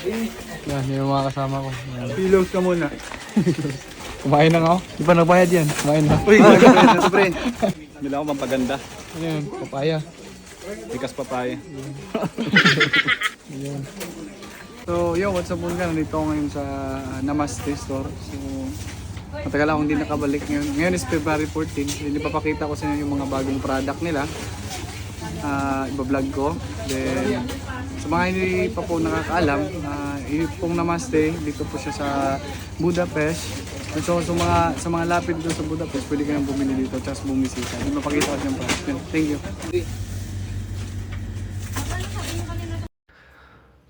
Yan, yung mga kasama ko. Yan. Pillows ka muna. Kumain na nga ako. Di ba nagbayad yan? Kumain na. Uy, ito pre. Bila ako pampaganda. Ano yun? Papaya. Bikas papaya. Yan. So, yo, what's up mga? Nandito ako ngayon sa Namaste store. So, matagal akong hindi nakabalik ngayon. Ngayon is February 14. Hindi papakita ko sa inyo yung mga bagong product nila. Iba-vlog ko. Then, sa mga hindi pa po nakakaalam, yung pong Namaste, dito po siya sa Budapest. So, sa mga lapid dito sa Budapest, pwede kayong bumili dito at bumisita. Hindi mapakita ko siyang product. Thank you.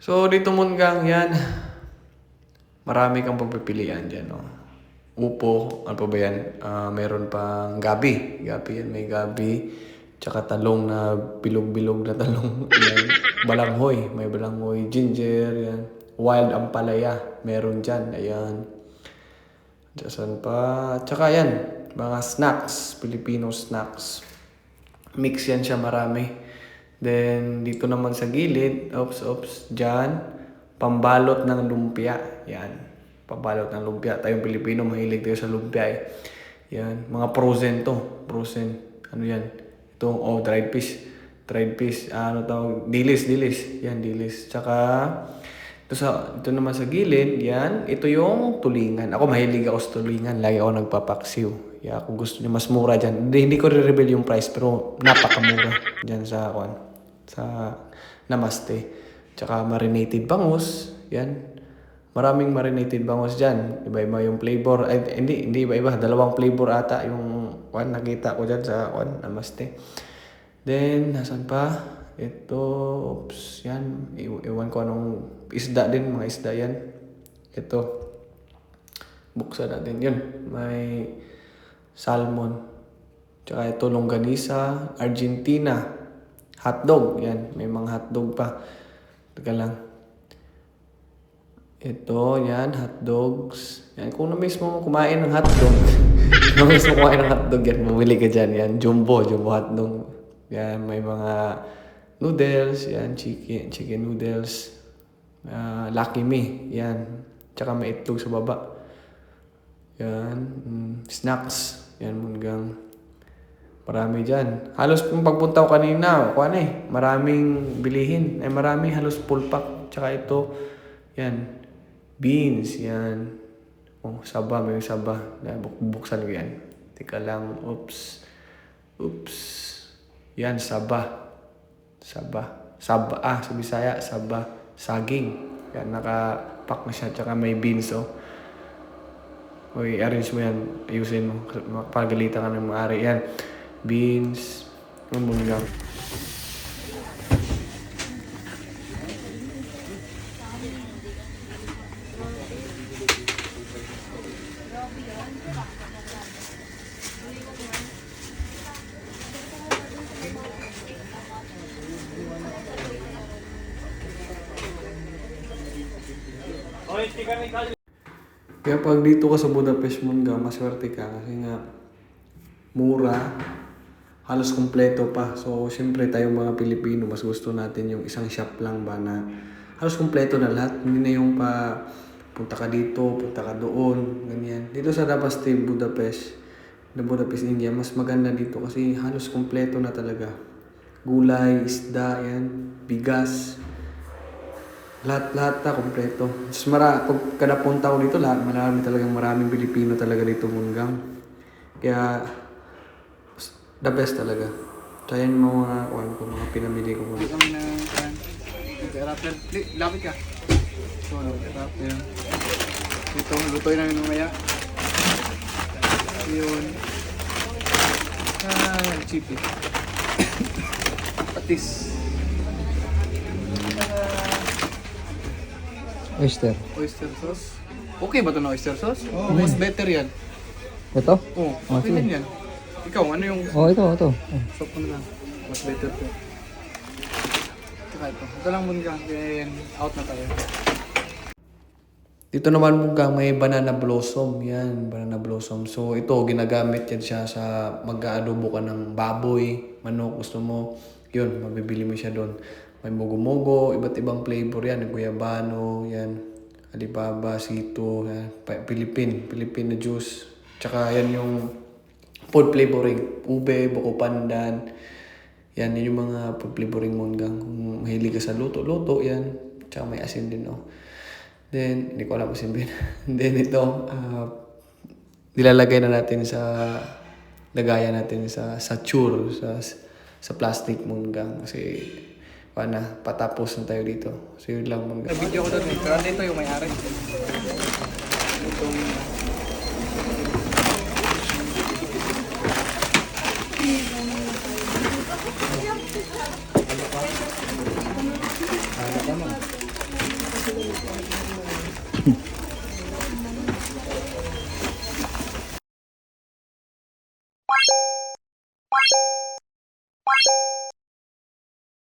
So dito Munggang, yan. Marami kang pagpipilian dyan, no? Upo, ano pa ba yan? Meron pang gabi. Gabi yan, may gabi. Tsaka talong na bilog-bilog na talong. Yan. Balanghoy, may balanghoy. Ginger, yan. Wild ampalaya, meron dyan. Ayan. Diyan pa. Tsaka yan, mga snacks. Filipino snacks. Mix yan siya marami. Then, dito naman sa gilid, dyan, pambalot ng lumpia. Yan, pambalot ng lumpia. Tayong Pilipino, mahilig tayo sa lumpia eh. Yan, mga frozen to. Frozen, ano yan? Ito, dried fish. Dried fish, ano tawag? Dilis. Yan, dilis. Tsaka, ito naman sa gilid, yan, ito yung tulingan. Ako mahilig ako sa tulingan. Lagi ako nagpapaksiw. Yeah, kung gusto niyo mas mura dyan. Hindi ko re-reveal yung price, pero napakamura dyan sa Namaste. Tsaka marinated bangus. Yan. Maraming marinated bangus dyan. Iba-iba yung flavor. Ay, hindi iba-iba. Dalawang flavor ata yung nakita ko dyan sa Namaste. Then, nasan pa? Ito, yan. Iwan ko anong isda din. Mga isda yan. Ito. Buksan natin. Yun. May salmon. Tsaka ito, longganisa. Argentina. Hotdog. Yan. May mga hotdog pa. Teka lang. Ito, yan. Hotdogs. Yan. Kung na-miss mo kumain ng hotdog. Kung na-miss mo kumain ng hotdog, yan. Bumili ka dyan. Yan. Jumbo hotdog. Yan. May mga noodles. Yan. Chicken noodles. Lucky Me. Yan. Tsaka may itlog sa baba. Yan. Snacks. Yan. Munggang. Marami dyan. Halos kung pagpunta ko kanina, maraming bilihin. Marami halos full pack. Tsaka ito, yan, beans, yan. Saba, may saba. Buksan ko yan. Teka lang, oops. Yan, saba. Sa Bisaya, saba. Saging. Yan, nakapack na siya. Tsaka may beans, arrange mo yan. Ayusin mo. Pagalitan ka ng maaari. Yan. Beans, Munggang. Kaya pag dito ka sa Budapest, Munggang, maswerte ka kasi nga mura. Halos kumpleto pa. So, siyempre tayong mga Pilipino, mas gusto natin yung isang shop lang ba na halos kumpleto na lahat. Hindi na yung punta ka dito, punta ka doon, ganyan. Dito sa Namaste, Budapest, India, mas maganda dito kasi halos kumpleto na talaga. Gulay, isda, yan, bigas, lahat na kumpleto. Pag kada punta ko dito, maraming Pilipino talaga dito, Munggang. Kaya, the best talaga. Tsayan mo mga pinamili ko muna. Kami na rapper. Lapit ka. So, rapper. Ito, lutoy namin mamaya. Yun. Chippy. Patis. Oyster. Oyster sauce. Okay ba ito na oyster sauce? Oo. Mas better yan. Ito? Oo, okay din yan. Ikaw, ano yung... Ito. Stop ko na lang. Mas better to. Tsaka ito. Ito lang muna. Then, out na tayo. Dito naman Munggang, may banana blossom. Yan, banana blossom. So, ito, ginagamit yan siya sa mag-aadobo ka ng baboy, manok, gusto mo. Yun, mabibili mo siya doon. May mugo-mugo, iba't ibang flavor yan. Guyabano, yan. Alibaba, sito, yan. Philippine na juice. Tsaka yan yung food flavoring. Ube, buko pandan. Yan yung mga food flavoring munggang. Kung mahilig ka sa luto, yan. Tsaka may asin din, oh. Then, hindi ko alam asin din. Then ito, nilalagay na natin sa lagayan natin sa chur, sa plastic munggang. Kasi, patapos na tayo dito. So, yun lang munggang. Video ko doon eh. Pero dito yung may-ari. Itong... Ano ka mo?